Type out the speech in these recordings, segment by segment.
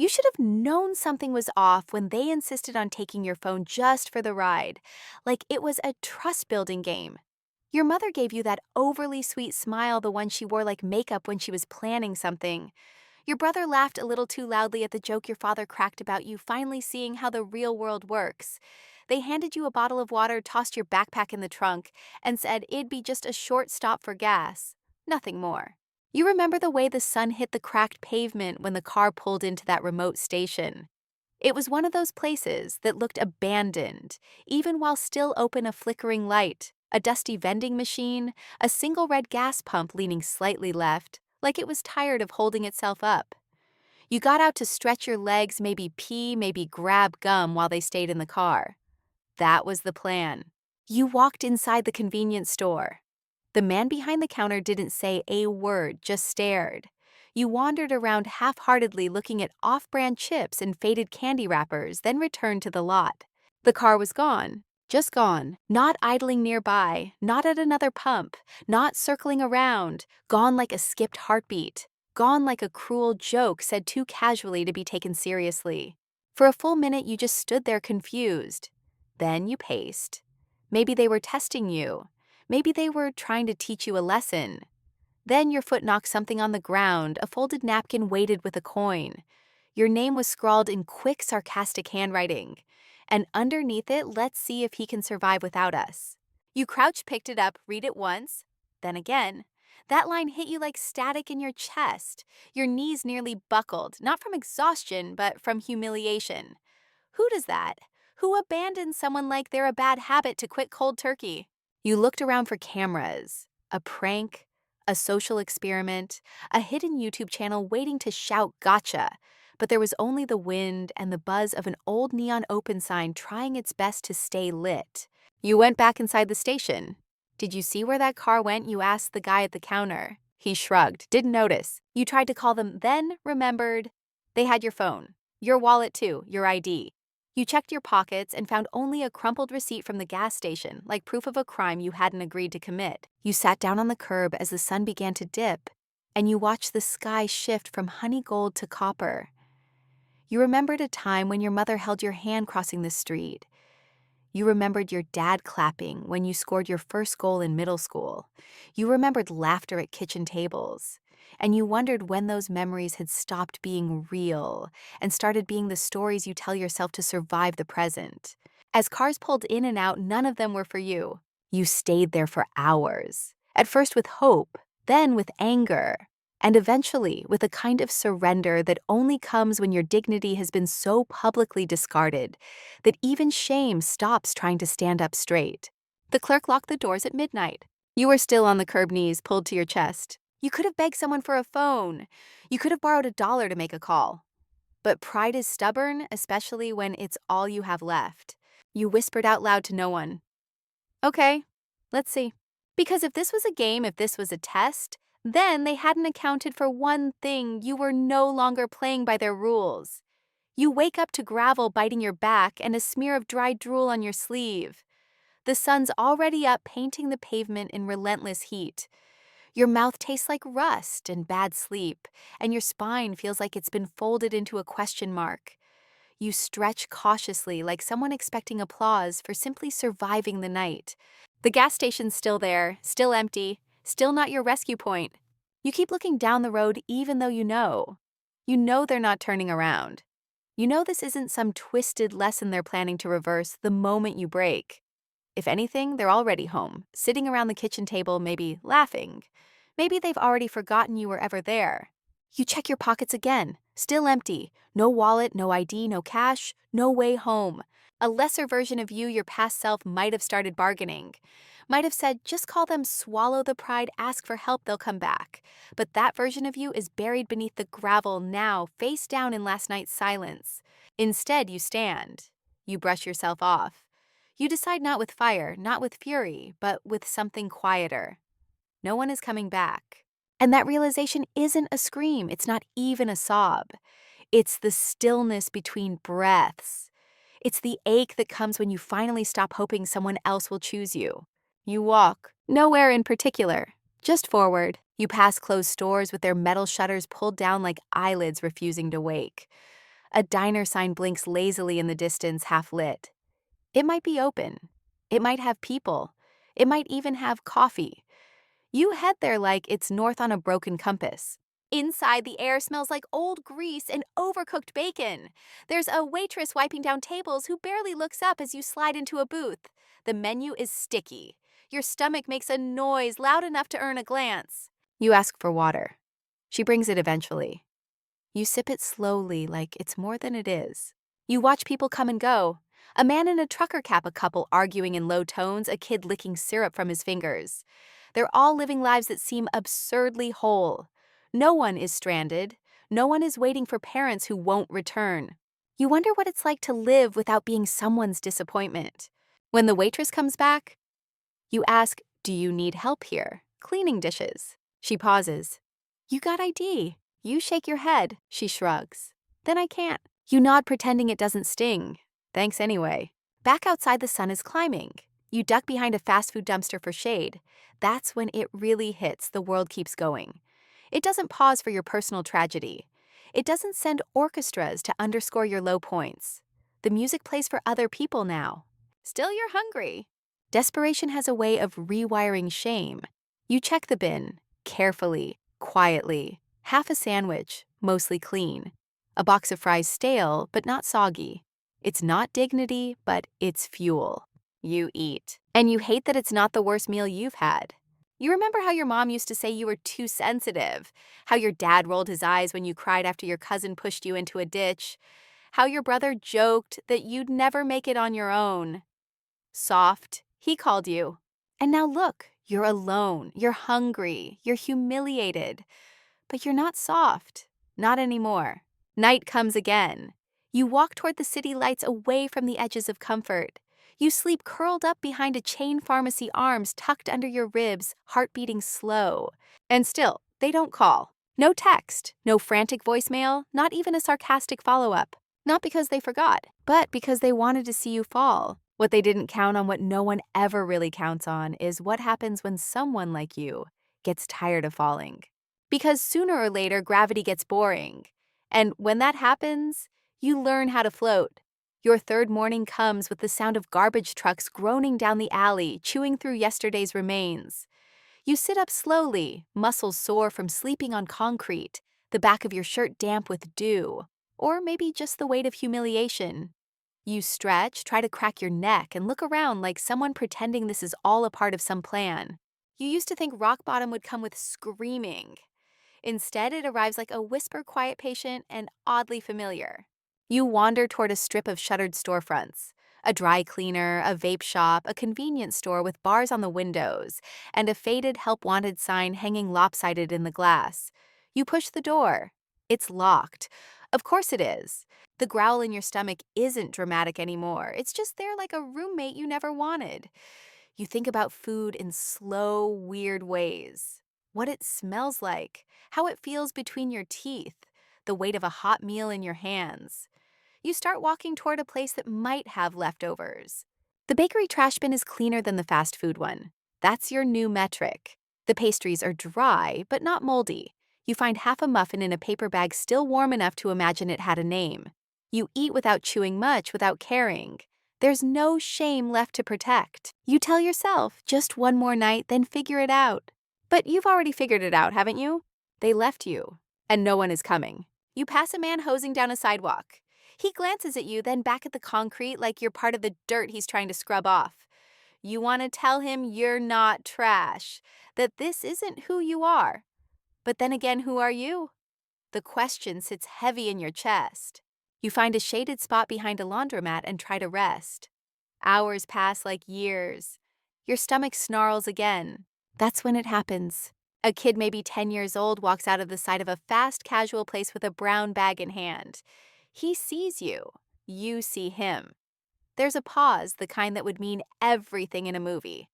You should have known something was off when they insisted on taking your phone just for the ride, like it was a trust-building game. Your mother gave you that overly sweet smile, the one she wore like makeup when she was planning something. Your brother laughed a little too loudly at the joke your father cracked about you finally seeing how the real world works. They handed you a bottle of water, tossed your backpack in the trunk, and said it'd be just a short stop for gas. Nothing more. You remember the way the sun hit the cracked pavement when the car pulled into that remote station. It was one of those places that looked abandoned, even while still open a flickering light, a dusty vending machine, a single red gas pump leaning slightly left, like it was tired of holding itself up. You got out to stretch your legs, maybe pee, maybe grab gum while they stayed in the car. That was the plan. You walked inside the convenience store. The man behind the counter didn't say a word, just stared. You wandered around half-heartedly looking at off-brand chips and faded candy wrappers, then returned to the lot. The car was gone. Just gone. Not idling nearby, not at another pump, not circling around, gone like a skipped heartbeat, gone like a cruel joke said too casually to be taken seriously. For a full minute you just stood there confused. Then you paced. Maybe they were testing you. Maybe they were trying to teach you a lesson. Then your foot knocked something on the ground, a folded napkin weighted with a coin. Your name was scrawled in quick, sarcastic handwriting. And underneath it, let's see if he can survive without us. You crouched, picked it up, read it once, then again. That line hit you like static in your chest. Your knees nearly buckled, not from exhaustion, but from humiliation. Who does that? Who abandons someone like they're a bad habit to quit cold turkey? You looked around for cameras, a prank, a social experiment, a hidden YouTube channel waiting to shout gotcha, but there was only the wind and the buzz of an old neon open sign trying its best to stay lit. You went back inside the station. Did you see where that car went? You asked the guy at the counter. He shrugged, didn't notice. You tried to call them, then remembered they had your phone, your wallet too, your ID. You checked your pockets and found only a crumpled receipt from the gas station, like proof of a crime you hadn't agreed to commit. You sat down on the curb as the sun began to dip, and you watched the sky shift from honey gold to copper. You remembered a time when your mother held your hand crossing the street. You remembered your dad clapping when you scored your first goal in middle school. You remembered laughter at kitchen tables. And you wondered when those memories had stopped being real and started being the stories you tell yourself to survive the present. As cars pulled in and out, none of them were for you. You stayed there for hours, at first with hope, then with anger, and eventually with a kind of surrender that only comes when your dignity has been so publicly discarded that even shame stops trying to stand up straight. The clerk locked the doors at midnight. You were still on the curb, knees pulled to your chest. You could have begged someone for a phone. You could have borrowed $1 to make a call. But pride is stubborn, especially when it's all you have left. You whispered out loud to no one. Okay, let's see. Because if this was a game, if this was a test, then they hadn't accounted for one thing: you were no longer playing by their rules. You wake up to gravel biting your back and a smear of dry drool on your sleeve. The sun's already up, painting the pavement in relentless heat. Your mouth tastes like rust and bad sleep, and your spine feels like it's been folded into a question mark. You stretch cautiously like someone expecting applause for simply surviving the night. The gas station's still there, still empty, still not your rescue point. You keep looking down the road even though you know. You know they're not turning around. You know this isn't some twisted lesson they're planning to reverse the moment you break. If anything, they're already home, sitting around the kitchen table, maybe laughing. Maybe they've already forgotten you were ever there. You check your pockets again, still empty. No wallet, no ID, no cash, no way home. A lesser version of you, your past self, might have started bargaining. Might have said, just call them, swallow the pride, ask for help, they'll come back. But that version of you is buried beneath the gravel now, face down in last night's silence. Instead, you stand. You brush yourself off. You decide not with fire, not with fury, but with something quieter. No one is coming back. And that realization isn't a scream, it's not even a sob. It's the stillness between breaths. It's the ache that comes when you finally stop hoping someone else will choose you. You walk, nowhere in particular, just forward. You pass closed stores with their metal shutters pulled down like eyelids refusing to wake. A diner sign blinks lazily in the distance, half lit. It might be open. It might have people. It might even have coffee. You head there like it's north on a broken compass. Inside, the air smells like old grease and overcooked bacon. There's a waitress wiping down tables who barely looks up as you slide into a booth. The menu is sticky. Your stomach makes a noise loud enough to earn a glance. You ask for water. She brings it eventually. You sip it slowly like it's more than it is. You watch people come and go. A man in a trucker cap, a couple arguing in low tones, a kid licking syrup from his fingers. They're all living lives that seem absurdly whole. No one is stranded. No one is waiting for parents who won't return. You wonder what it's like to live without being someone's disappointment. When the waitress comes back, you ask, "Do you need help here? Cleaning dishes." She pauses. "You got ID." You shake your head. She shrugs. "Then I can't." You nod, pretending it doesn't sting. "Thanks anyway." Back outside, the sun is climbing. You duck behind a fast food dumpster for shade. That's when it really hits. The world keeps going. It doesn't pause for your personal tragedy. It doesn't send orchestras to underscore your low points. The music plays for other people now. Still, you're hungry. Desperation has a way of rewiring shame. You check the bin, carefully, quietly. Half a sandwich, mostly clean. A box of fries stale, but not soggy. It's not dignity, but it's fuel. You eat. And you hate that it's not the worst meal you've had. You remember how your mom used to say you were too sensitive, how your dad rolled his eyes when you cried after your cousin pushed you into a ditch, how your brother joked that you'd never make it on your own. Soft, he called you. And now look, you're alone, you're hungry, you're humiliated. But you're not soft. Not anymore. Night comes again. You walk toward the city lights away from the edges of comfort. You sleep curled up behind a chain pharmacy, arms tucked under your ribs, heart beating slow. And still, they don't call. No text, no frantic voicemail, not even a sarcastic follow-up. Not because they forgot, but because they wanted to see you fall. What they didn't count on, what no one ever really counts on, is what happens when someone like you gets tired of falling. Because sooner or later, gravity gets boring. And when that happens, you learn how to float. Your third morning comes with the sound of garbage trucks groaning down the alley, chewing through yesterday's remains. You sit up slowly, muscles sore from sleeping on concrete, the back of your shirt damp with dew, or maybe just the weight of humiliation. You stretch, try to crack your neck, and look around like someone pretending this is all a part of some plan. You used to think rock bottom would come with screaming. Instead, it arrives like a whisper-quiet patient and oddly familiar. You wander toward a strip of shuttered storefronts, a dry cleaner, a vape shop, a convenience store with bars on the windows, and a faded help wanted sign hanging lopsided in the glass. You push the door. It's locked. Of course it is. The growl in your stomach isn't dramatic anymore. It's just there like a roommate you never wanted. You think about food in slow, weird ways. What it smells like, how it feels between your teeth, the weight of a hot meal in your hands. You start walking toward a place that might have leftovers. The bakery trash bin is cleaner than the fast food one. That's your new metric. The pastries are dry, but not moldy. You find half a muffin in a paper bag still warm enough to imagine it had a name. You eat without chewing much, without caring. There's no shame left to protect. You tell yourself, just one more night, then figure it out. But you've already figured it out, haven't you? They left you, and no one is coming. You pass a man hosing down a sidewalk. He glances at you, then back at the concrete like you're part of the dirt he's trying to scrub off. You want to tell him you're not trash, that this isn't who you are. But then again, who are you? The question sits heavy in your chest. You find a shaded spot behind a laundromat and try to rest. Hours pass like years. Your stomach snarls again. That's when it happens. A kid maybe 10 years old walks out of the side of a fast casual place with a brown bag in hand. He sees you. You see him. There's a pause, the kind that would mean everything in a movie.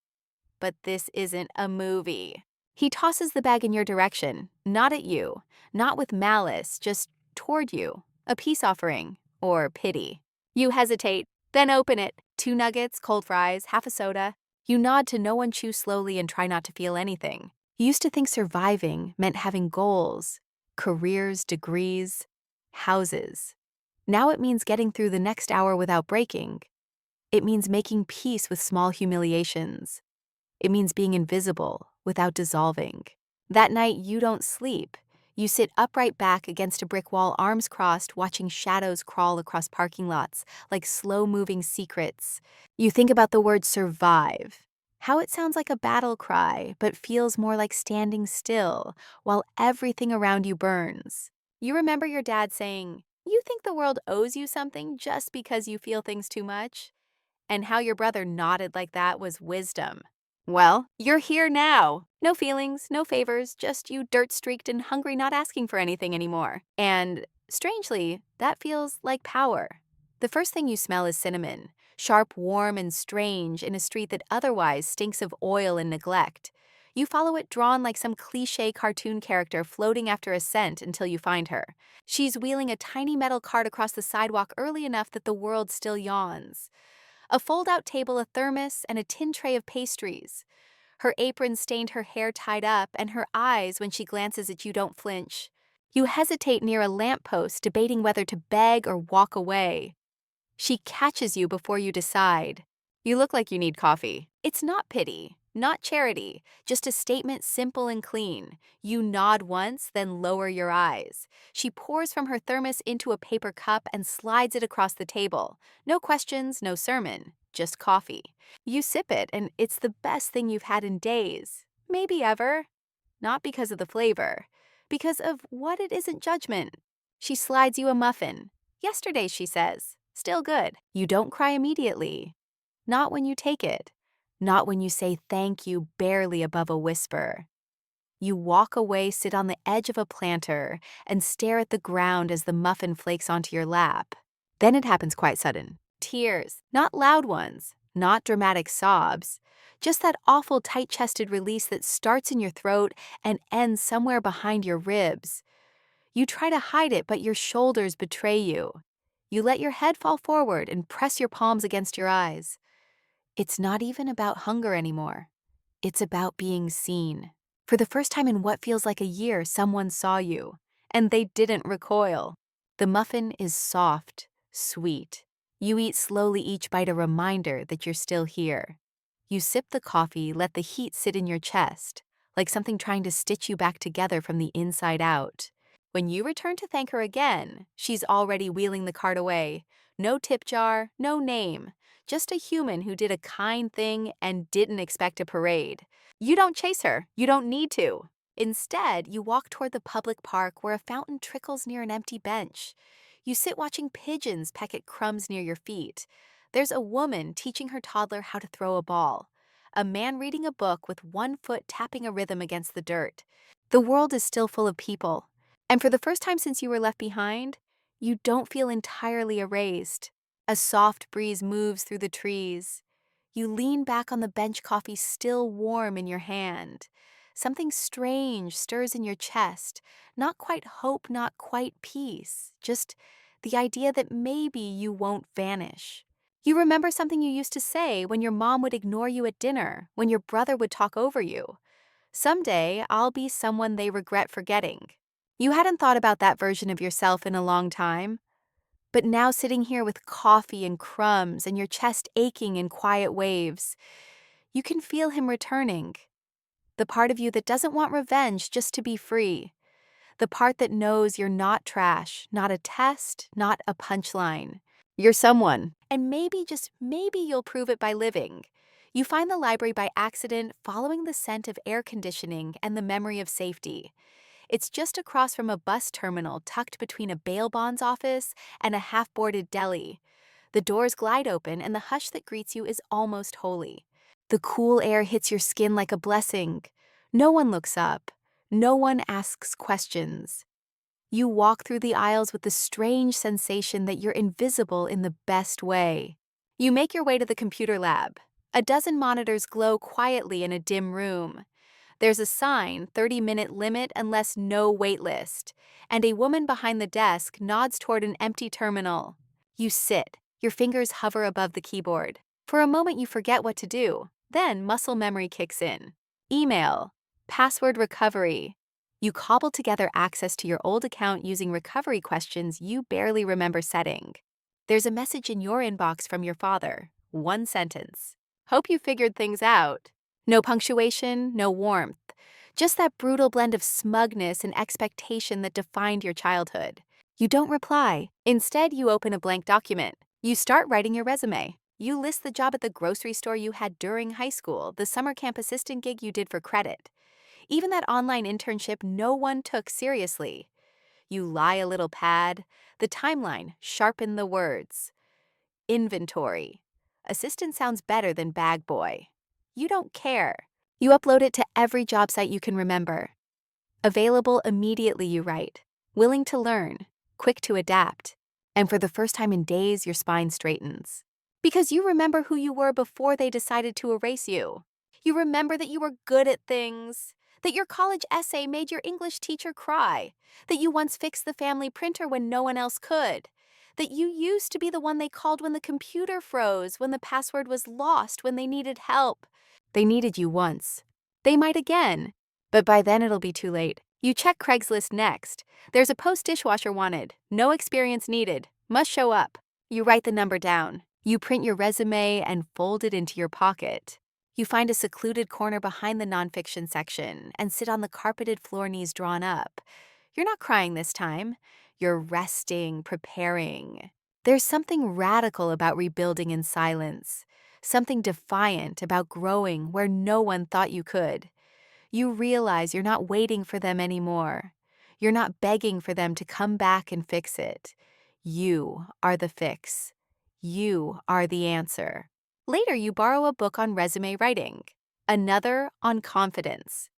But this isn't a movie. He tosses the bag in your direction, not at you, not with malice, just toward you, a peace offering, or pity. You hesitate, then open it. 2 nuggets, cold fries, half a soda. You nod to no one, chew slowly, and try not to feel anything. You used to think surviving meant having goals, careers, degrees, houses. Now it means getting through the next hour without breaking. It means making peace with small humiliations. It means being invisible without dissolving. That night, you don't sleep. You sit upright back against a brick wall, arms crossed, watching shadows crawl across parking lots like slow-moving secrets. You think about the word survive, how it sounds like a battle cry, but feels more like standing still while everything around you burns. You remember your dad saying, "You think the world owes you something just because you feel things too much?" And how your brother nodded like that was wisdom. Well, you're here now. No feelings, no favors, just you dirt-streaked and hungry, not asking for anything anymore. And strangely, that feels like power. The first thing you smell is cinnamon, sharp, warm, and strange in a street that otherwise stinks of oil and neglect. You follow it drawn like some cliché cartoon character floating after a scent until you find her. She's wheeling a tiny metal cart across the sidewalk early enough that the world still yawns. A fold-out table, a thermos, and a tin tray of pastries. Her apron stained, her hair tied up, and her eyes, when she glances at you, don't flinch. You hesitate near a lamppost, debating whether to beg or walk away. She catches you before you decide. You look like you need coffee. It's not pity, not charity, just a statement simple and clean. You nod once, then lower your eyes. She pours from her thermos into a paper cup and slides it across the table. No questions, no sermon, just coffee. You sip it, and it's the best thing you've had in days, maybe ever. Not because of the flavor, because of what it isn't judgment. She slides you a muffin. Yesterday, she says. Still good. You don't cry immediately. Not when you take it. Not when you say thank you barely above a whisper. You walk away, sit on the edge of a planter, and stare at the ground as the muffin flakes onto your lap. Then it happens quite sudden. Tears. Not loud ones. Not dramatic sobs. Just that awful tight-chested release that starts in your throat and ends somewhere behind your ribs. You try to hide it, but your shoulders betray you. You let your head fall forward and press your palms against your eyes. It's not even about hunger anymore. It's about being seen. For the first time in what feels like a year, someone saw you, and they didn't recoil. The muffin is soft, sweet. You eat slowly, each bite a reminder that you're still here. You sip the coffee, let the heat sit in your chest, like something trying to stitch you back together from the inside out. When you return to thank her again, she's already wheeling the cart away. No tip jar, no name, just a human who did a kind thing and didn't expect a parade. You don't chase her, you don't need to. Instead, you walk toward the public park where a fountain trickles near an empty bench. You sit watching pigeons peck at crumbs near your feet. There's a woman teaching her toddler how to throw a ball. A man reading a book with one foot tapping a rhythm against the dirt. The world is still full of people. And for the first time since you were left behind, you don't feel entirely erased. A soft breeze moves through the trees. You lean back on the bench, coffee still warm in your hand. Something strange stirs in your chest. Not quite hope, not quite peace. Just the idea that maybe you won't vanish. You remember something you used to say when your mom would ignore you at dinner, when your brother would talk over you. Someday, I'll be someone they regret forgetting. You hadn't thought about that version of yourself in a long time. But now, sitting here with coffee and crumbs and your chest aching in quiet waves, you can feel him returning. The part of you that doesn't want revenge, just to be free. The part that knows you're not trash, not a test, not a punchline. You're someone. And maybe, just maybe, you'll prove it by living. You find the library by accident, following the scent of air conditioning and the memory of safety. It's just across from a bus terminal tucked between a bail bonds office and a half-boarded deli. The doors glide open and the hush that greets you is almost holy. The cool air hits your skin like a blessing. No one looks up. No one asks questions. You walk through the aisles with the strange sensation that you're invisible in the best way. You make your way to the computer lab. A dozen monitors glow quietly in a dim room. There's a sign, 30-minute limit unless no wait list, and a woman behind the desk nods toward an empty terminal. You sit. Your fingers hover above the keyboard. For a moment you forget what to do. Then muscle memory kicks in. Email. Password recovery. You cobble together access to your old account using recovery questions you barely remember setting. There's a message in your inbox from your father. One sentence. Hope you figured things out. No punctuation, no warmth. Just that brutal blend of smugness and expectation that defined your childhood. You don't reply. Instead, you open a blank document. You start writing your resume. You list the job at the grocery store you had during high school, the summer camp assistant gig you did for credit. Even that online internship no one took seriously. You lie a little pad. The timeline, sharpen the words. Inventory. Assistant sounds better than bag boy. You don't care. You upload it to every job site you can remember. Available immediately, you write. Willing to learn. Quick to adapt. And for the first time in days, your spine straightens. Because you remember who you were before they decided to erase you. You remember that you were good at things. That your college essay made your English teacher cry. That you once fixed the family printer when no one else could. That you used to be the one they called when the computer froze, when the password was lost, when they needed help. They needed you once. They might again. But by then it'll be too late. You check Craigslist next. There's a post dishwasher wanted. No experience needed. Must show up. You write the number down. You print your resume and fold it into your pocket. You find a secluded corner behind the nonfiction section and sit on the carpeted floor, knees drawn up. You're not crying this time. You're resting, preparing. There's something radical about rebuilding in silence. Something defiant about growing where no one thought you could. You realize you're not waiting for them anymore. You're not begging for them to come back and fix it. You are the fix. You are the answer. Later, you borrow a book on resume writing, another on confidence.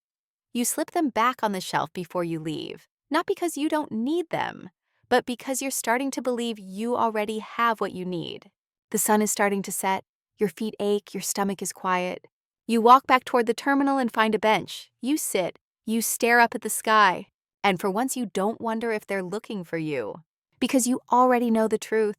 You slip them back on the shelf before you leave, not because you don't need them, but because you're starting to believe you already have what you need. The sun is starting to set, your feet ache, your stomach is quiet. You walk back toward the terminal and find a bench. You sit, you stare up at the sky, and for once you don't wonder if they're looking for you, because you already know the truth.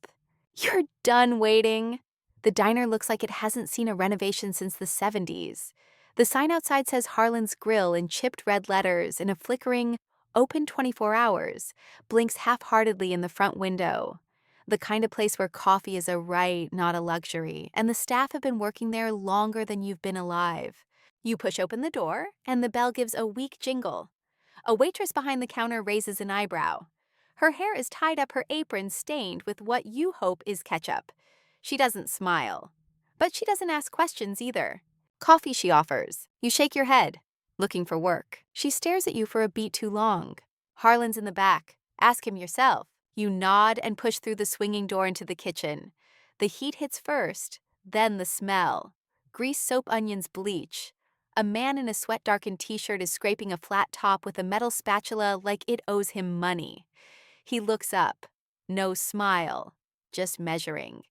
You're done waiting. The diner looks like it hasn't seen a renovation since the 70s. The sign outside says Harlan's Grill in chipped red letters, and a flickering, open 24 hours, blinks half-heartedly in the front window. The kind of place where coffee is a right, not a luxury, and the staff have been working there longer than you've been alive. You push open the door, and the bell gives a weak jingle. A waitress behind the counter raises an eyebrow. Her hair is tied up, her apron stained with what you hope is ketchup. She doesn't smile. But she doesn't ask questions either. Coffee, she offers. You shake your head. Looking for work. She stares at you for a beat too long. Harlan's in the back. Ask him yourself. You nod and push through the swinging door into the kitchen. The heat hits first, then the smell. Grease, soap, onions, bleach. A man in a sweat-darkened t-shirt is scraping a flat top with a metal spatula like it owes him money. He looks up. No smile. Just measuring.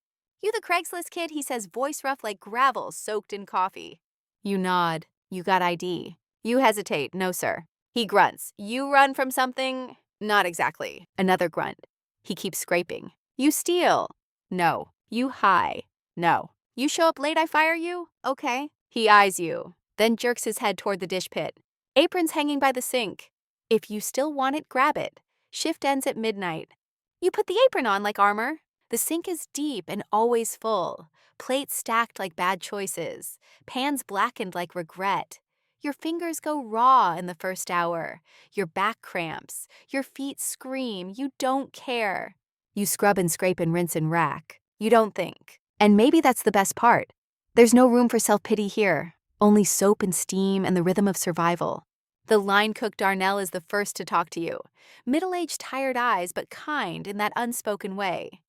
You the Craigslist kid, he says, voice rough like gravel soaked in coffee. You nod. You got ID. You hesitate. No, sir. He grunts. You run from something? Not exactly. Another grunt. He keeps scraping. You steal. No. You high. No. You show up late, I fire you? Okay. He eyes you, then jerks his head toward the dish pit. Apron's hanging by the sink. If you still want it, grab it. Shift ends at midnight. You put the apron on like armor. The sink is deep and always full. Plates stacked like bad choices. Pans blackened like regret. Your fingers go raw in the first hour. Your back cramps. Your feet scream. You don't care. You scrub and scrape and rinse and rack. You don't think. And maybe that's the best part. There's no room for self-pity here. Only soap and steam and the rhythm of survival. The line cook Darnell is the first to talk to you. Middle-aged, tired eyes, but kind in that unspoken way.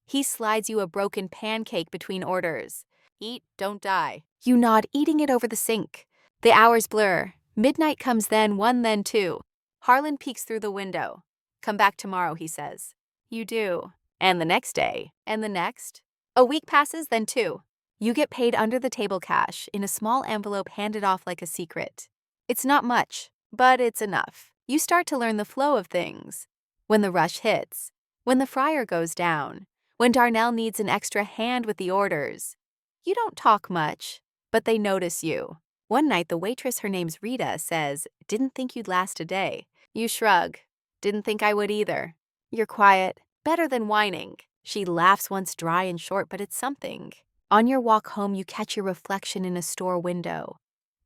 He slides you a broken pancake between orders. Eat, don't die. You nod, eating it over the sink. The hours blur. Midnight comes, then 1, then 2. Harlan peeks through the window. Come back tomorrow, he says. You do. And the next day. And the next. A week passes, then 2. You get paid under the table cash in a small envelope handed off like a secret. It's not much, but it's enough. You start to learn the flow of things. When the rush hits. When the fryer goes down. When Darnell needs an extra hand with the orders. You don't talk much, but they notice you. One night, the waitress, her name's Rita, says, "Didn't think you'd last a day." You shrug. Didn't think I would either. You're quiet. Better than whining. She laughs once dry and short, but it's something. On your walk home, you catch your reflection in a store window.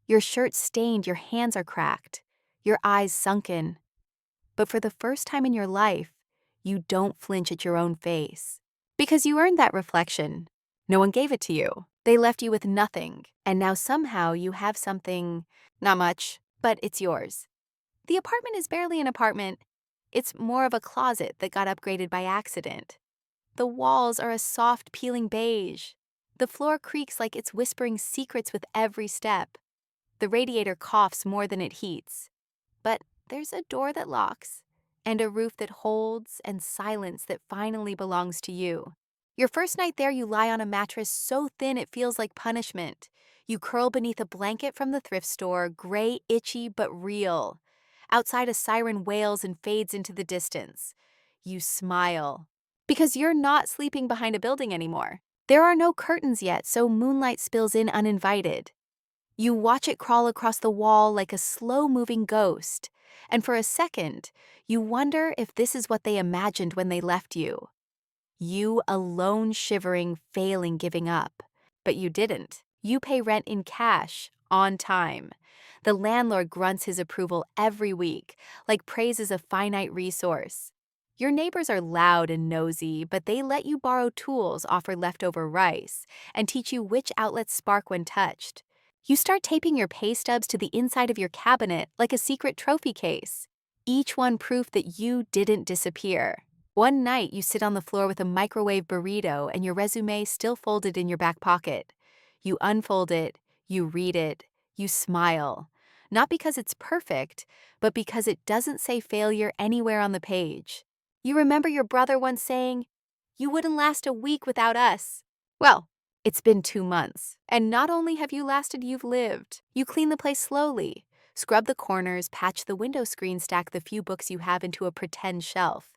Your shirt's stained, your hands are cracked, your eyes sunken. But for the first time in your life, you don't flinch at your own face. Because you earned that reflection. No one gave it to you. They left you with nothing, and now somehow you have something, not much, but it's yours. The apartment is barely an apartment. It's more of a closet that got upgraded by accident. The walls are a soft, peeling beige. The floor creaks like it's whispering secrets with every step. The radiator coughs more than it heats. But there's a door that locks, and a roof that holds, and silence that finally belongs to you. Your first night there, you lie on a mattress so thin it feels like punishment. You curl beneath a blanket from the thrift store, gray, itchy, but real. Outside, a siren wails and fades into the distance. You smile. Because you're not sleeping behind a building anymore. There are no curtains yet, so moonlight spills in uninvited. You watch it crawl across the wall like a slow-moving ghost, and for a second, you wonder if this is what they imagined when they left you. You alone shivering, failing, giving up. But you didn't. You pay rent in cash, on time. The landlord grunts his approval every week, like praise is a finite resource. Your neighbors are loud and nosy, but they let you borrow tools, offer leftover rice, and teach you which outlets spark when touched. You start taping your pay stubs to the inside of your cabinet like a secret trophy case. Each one proof that you didn't disappear. One night, you sit on the floor with a microwave burrito and your resume still folded in your back pocket. You unfold it, you read it, you smile. Not because it's perfect, but because it doesn't say failure anywhere on the page. You remember your brother once saying, "You wouldn't last a week without us." Well, it's been 2 months, and not only have you lasted, you've lived. You clean the place slowly, scrub the corners, patch the window screen, stack the few books you have into a pretend shelf.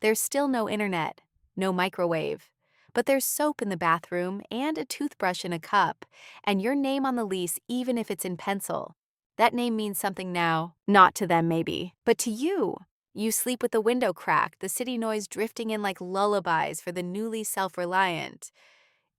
There's still no internet, no microwave, but there's soap in the bathroom and a toothbrush in a cup, and your name on the lease even if it's in pencil. That name means something now, not to them maybe, but to you. You sleep with the window cracked, the city noise drifting in like lullabies for the newly self-reliant.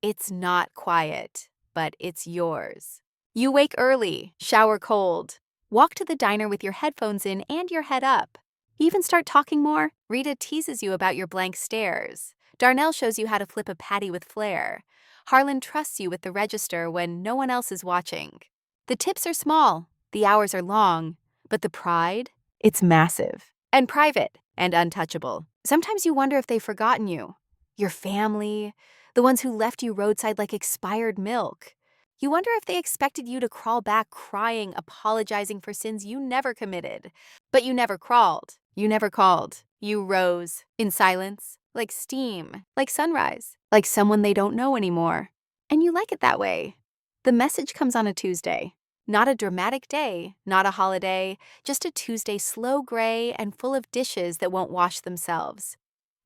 It's not quiet, but it's yours. You wake early, shower cold, walk to the diner with your headphones in and your head up. You even start talking more. Rita teases you about your blank stares. Darnell shows you how to flip a patty with flair. Harlan trusts you with the register when no one else is watching. The tips are small, the hours are long, but the pride, it's massive. And private, and untouchable. Sometimes you wonder if they've forgotten you. Your family, the ones who left you roadside like expired milk. You wonder if they expected you to crawl back crying, apologizing for sins you never committed. But you never crawled. You never called. You rose, in silence, like steam, like sunrise, like someone they don't know anymore. And you like it that way. The message comes on a Tuesday. Not a dramatic day, not a holiday, just a Tuesday slow gray and full of dishes that won't wash themselves.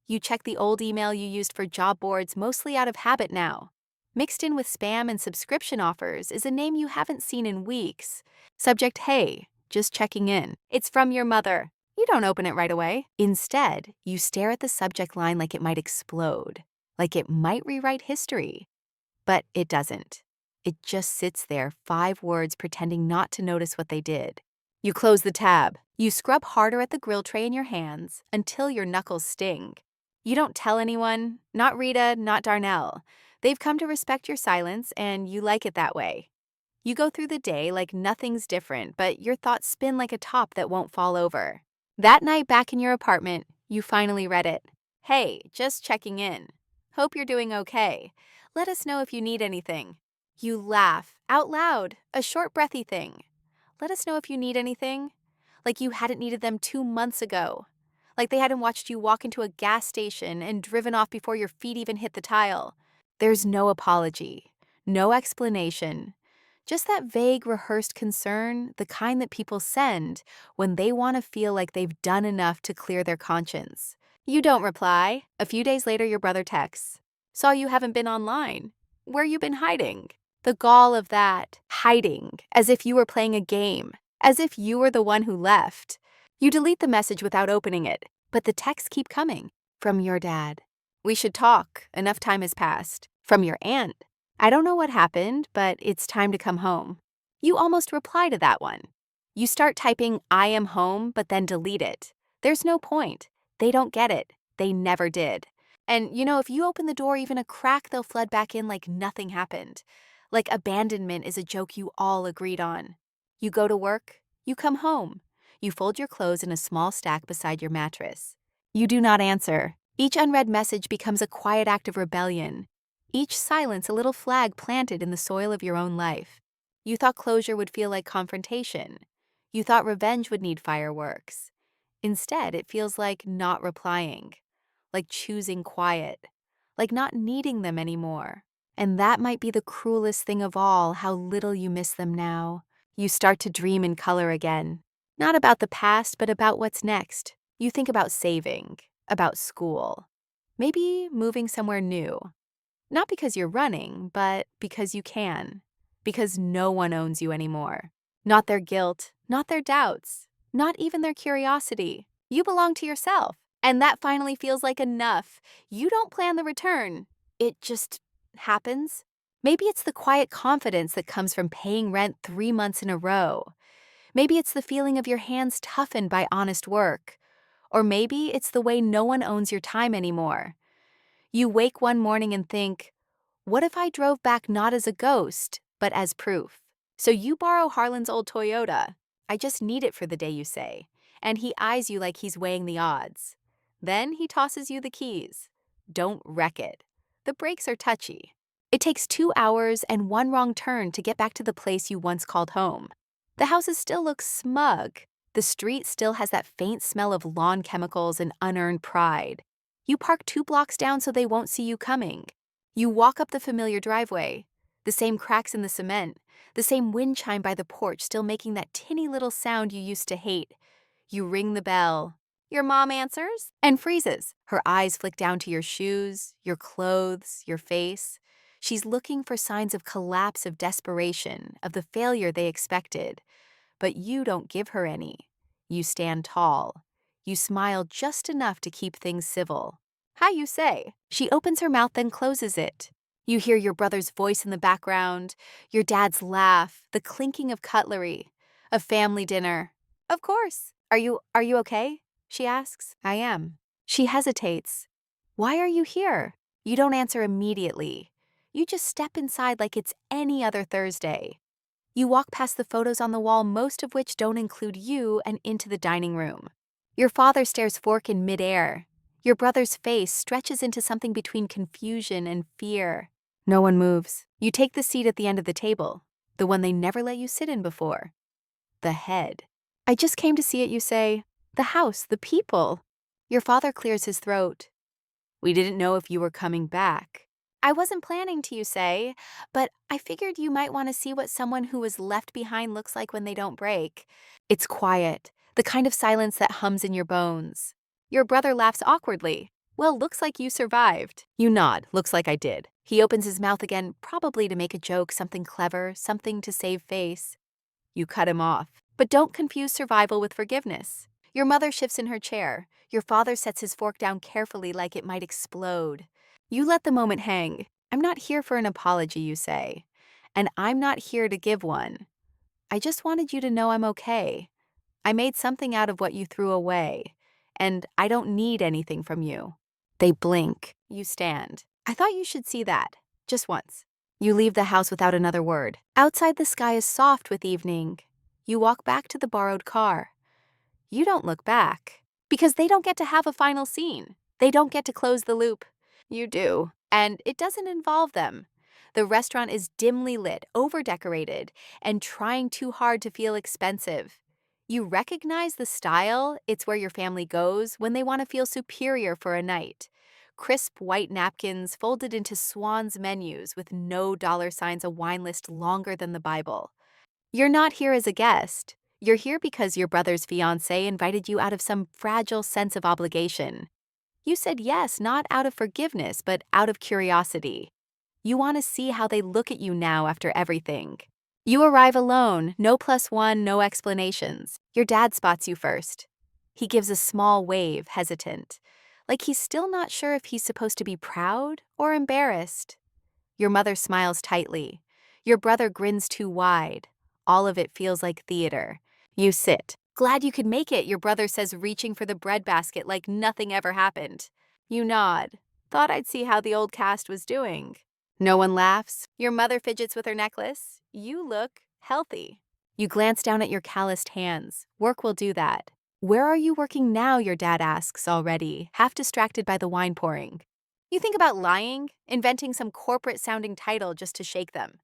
You check the old email you used for job boards, mostly out of habit now. Mixed in with spam and subscription offers is a name you haven't seen in weeks. Subject, "Hey, just checking in." It's from your mother. You don't open it right away. Instead, you stare at the subject line like it might explode, like it might rewrite history. But it doesn't. It just sits there, 5 words pretending not to notice what they did. You close the tab. You scrub harder at the grill tray in your hands until your knuckles sting. You don't tell anyone, not Rita, not Darnell. They've come to respect your silence, and you like it that way. You go through the day like nothing's different, but your thoughts spin like a top that won't fall over. That night back in your apartment, you finally read it. "Hey, just checking in. Hope you're doing okay. Let us know if you need anything." You laugh, out loud, a short breathy thing. Let us know if you need anything. Like you hadn't needed them 2 months ago. Like they hadn't watched you walk into a gas station and driven off before your feet even hit the tile. There's no apology, no explanation. Just that vague, rehearsed concern, the kind that people send when they want to feel like they've done enough to clear their conscience. You don't reply. A few days later, your brother texts. "Saw you haven't been online. Where you been hiding?" The gall of that, hiding, as if you were playing a game, as if you were the one who left. You delete the message without opening it, but the texts keep coming. From your dad. We should talk. Enough time has passed. From your aunt. I don't know what happened, but it's time to come home. You almost reply to that one. You start typing, I am home, but then delete it. There's no point. They don't get it. They never did. And if you open the door even a crack, they'll flood back in like nothing happened. Like abandonment is a joke you all agreed on. You go to work, you come home. You fold your clothes in a small stack beside your mattress. You do not answer. Each unread message becomes a quiet act of rebellion. Each silence a little flag planted in the soil of your own life. You thought closure would feel like confrontation. You thought revenge would need fireworks. Instead, it feels like not replying, like choosing quiet, like not needing them anymore. And that might be the cruelest thing of all, how little you miss them now. You start to dream in color again. Not about the past, but about what's next. You think about saving, about school, maybe moving somewhere new. Not because you're running, but because you can. Because no one owns you anymore. Not their guilt, not their doubts, not even their curiosity. You belong to yourself. And that finally feels like enough. You don't plan the return. It just happens. Maybe it's the quiet confidence that comes from paying rent 3 months in a row. Maybe it's the feeling of your hands toughened by honest work. Or maybe it's the way no one owns your time anymore. You wake one morning and think, what if I drove back not as a ghost, but as proof? So you borrow Harlan's old Toyota. I just need it for the day, you say. And he eyes you like he's weighing the odds. Then he tosses you the keys. Don't wreck it. The brakes are touchy. It takes 2 hours and one wrong turn to get back to the place you once called home. The houses still look smug. The street still has that faint smell of lawn chemicals and unearned pride. You park 2 blocks down so they won't see you coming. You walk up the familiar driveway. The same cracks in the cement. The same wind chime by the porch still making that tinny little sound you used to hate. You ring the bell. Your mom answers and freezes. Her eyes flick down to your shoes, your clothes, your face. She's looking for signs of collapse, of desperation, of the failure they expected. But you don't give her any. You stand tall. You smile just enough to keep things civil. Hi, you say. She opens her mouth, then closes it. You hear your brother's voice in the background, your dad's laugh, the clinking of cutlery, a family dinner. Of course. Are you okay? She asks. I am. She hesitates. Why are you here? You don't answer immediately. You just step inside like it's any other Thursday. You walk past the photos on the wall, most of which don't include you, and into the dining room. Your father stares fork in midair. Your brother's face stretches into something between confusion and fear. No one moves. You take the seat at the end of the table, the one they never let you sit in before. The head. I just came to see it, you say. The house, the people. Your father clears his throat. We didn't know if you were coming back. I wasn't planning to, you say, but I figured you might want to see what someone who was left behind looks like when they don't break. It's quiet, the kind of silence that hums in your bones. Your brother laughs awkwardly. Well, looks like you survived. You nod, looks like I did. He opens his mouth again, probably to make a joke, something clever, something to save face. You cut him off. But don't confuse survival with forgiveness. Your mother shifts in her chair. Your father sets his fork down carefully like it might explode. You let the moment hang. I'm not here for an apology, you say. And I'm not here to give one. I just wanted you to know I'm okay. I made something out of what you threw away. And I don't need anything from you. They blink. You stand. I thought you should see that. Just once. You leave the house without another word. Outside, the sky is soft with evening. You walk back to the borrowed car. You don't look back. Because they don't get to have a final scene. They don't get to close the loop. You do. And it doesn't involve them. The restaurant is dimly lit, over-decorated, and trying too hard to feel expensive. You recognize the style. It's where your family goes when they want to feel superior for a night. Crisp white napkins folded into Swan's menus with no dollar signs, a wine list longer than the Bible. You're not here as a guest. You're here because your brother's fiancé invited you out of some fragile sense of obligation. You said yes, not out of forgiveness, but out of curiosity. You want to see how they look at you now after everything. You arrive alone, no +1, no explanations. Your dad spots you first. He gives a small wave, hesitant, like he's still not sure if he's supposed to be proud or embarrassed. Your mother smiles tightly. Your brother grins too wide. All of it feels like theater. You sit. Glad you could make it, your brother says, reaching for the breadbasket like nothing ever happened. You nod. Thought I'd see how the old cast was doing. No one laughs. Your mother fidgets with her necklace. You look healthy. You glance down at your calloused hands. Work will do that. Where are you working now, your dad asks already, half distracted by the wine pouring. You think about lying, inventing some corporate-sounding title just to shake them.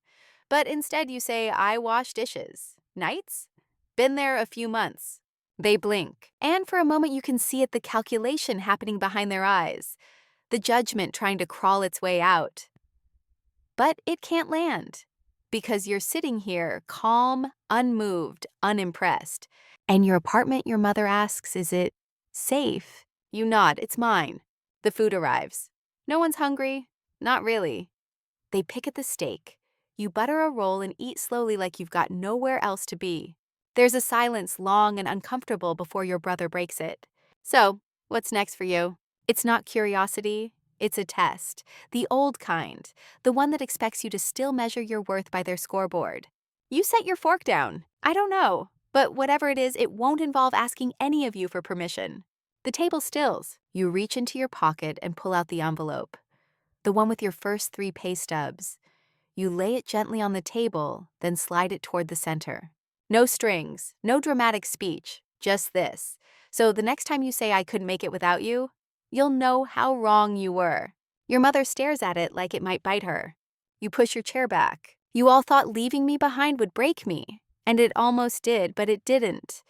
But instead you say, I wash dishes. Nights? Been there a few months. They blink. And for a moment you can see it, the calculation happening behind their eyes. The judgment trying to crawl its way out. But it can't land. Because you're sitting here, calm, unmoved, unimpressed. And your apartment, your mother asks, is it safe? You nod, it's mine. The food arrives. No one's hungry. Not really. They pick at the steak. You butter a roll and eat slowly like you've got nowhere else to be. There's a silence long and uncomfortable before your brother breaks it. So, what's next for you? It's not curiosity, it's a test. The old kind, the one that expects you to still measure your worth by their scoreboard. You set your fork down. I don't know. But whatever it is, it won't involve asking any of you for permission. The table stills. You reach into your pocket and pull out the envelope. The one with your first 3 pay stubs. You lay it gently on the table, then slide it toward the center. No strings, no dramatic speech, just this. So the next time you say I couldn't make it without you, you'll know how wrong you were. Your mother stares at it like it might bite her. You push your chair back. You all thought leaving me behind would break me. And it almost did, but it didn't.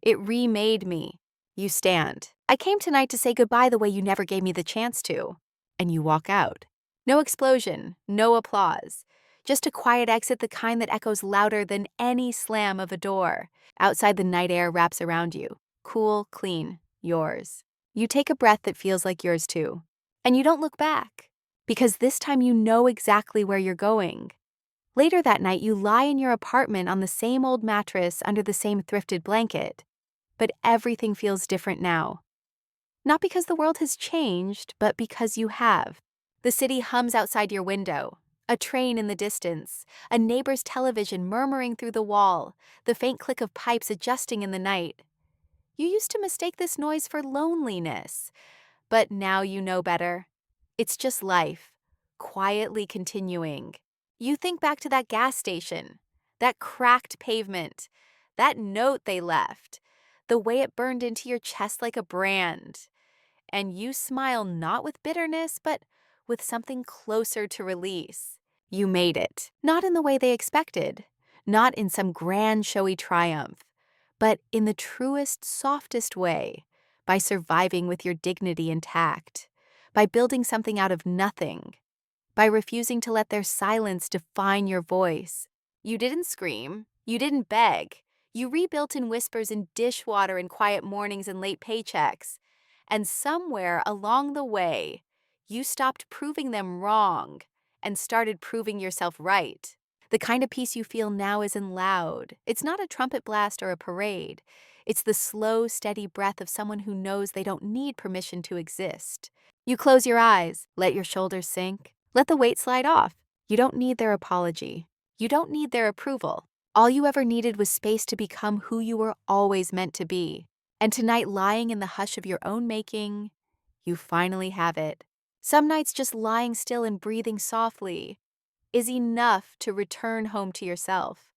It remade me. You stand. I came tonight to say goodbye the way you never gave me the chance to. And you walk out. No explosion, no applause. Just a quiet exit, the kind that echoes louder than any slam of a door. Outside, the night air wraps around you. Cool, clean, yours. You take a breath that feels like yours too. And you don't look back. Because this time you know exactly where you're going. Later that night, you lie in your apartment on the same old mattress under the same thrifted blanket. But everything feels different now. Not because the world has changed, but because you have. The city hums outside your window. A train in the distance, a neighbor's television murmuring through the wall, the faint click of pipes adjusting in the night. You used to mistake this noise for loneliness, but now you know better. It's just life, quietly continuing. You think back to that gas station, that cracked pavement, that note they left, the way it burned into your chest like a brand. And you smile not with bitterness, but with something closer to release. You made it. Not in the way they expected, not in some grand showy triumph, but in the truest, softest way, by surviving with your dignity intact, by building something out of nothing, by refusing to let their silence define your voice. You didn't scream. You didn't beg. You rebuilt in whispers, in dishwater, in quiet mornings, and late paychecks. And somewhere along the way, you stopped proving them wrong and started proving yourself right. The kind of peace you feel now isn't loud. It's not a trumpet blast or a parade. It's the slow, steady breath of someone who knows they don't need permission to exist. You close your eyes, let your shoulders sink, let the weight slide off. You don't need their apology. You don't need their approval. All you ever needed was space to become who you were always meant to be. And tonight, lying in the hush of your own making, you finally have it. Some nights just lying still and breathing softly is enough to return home to yourself.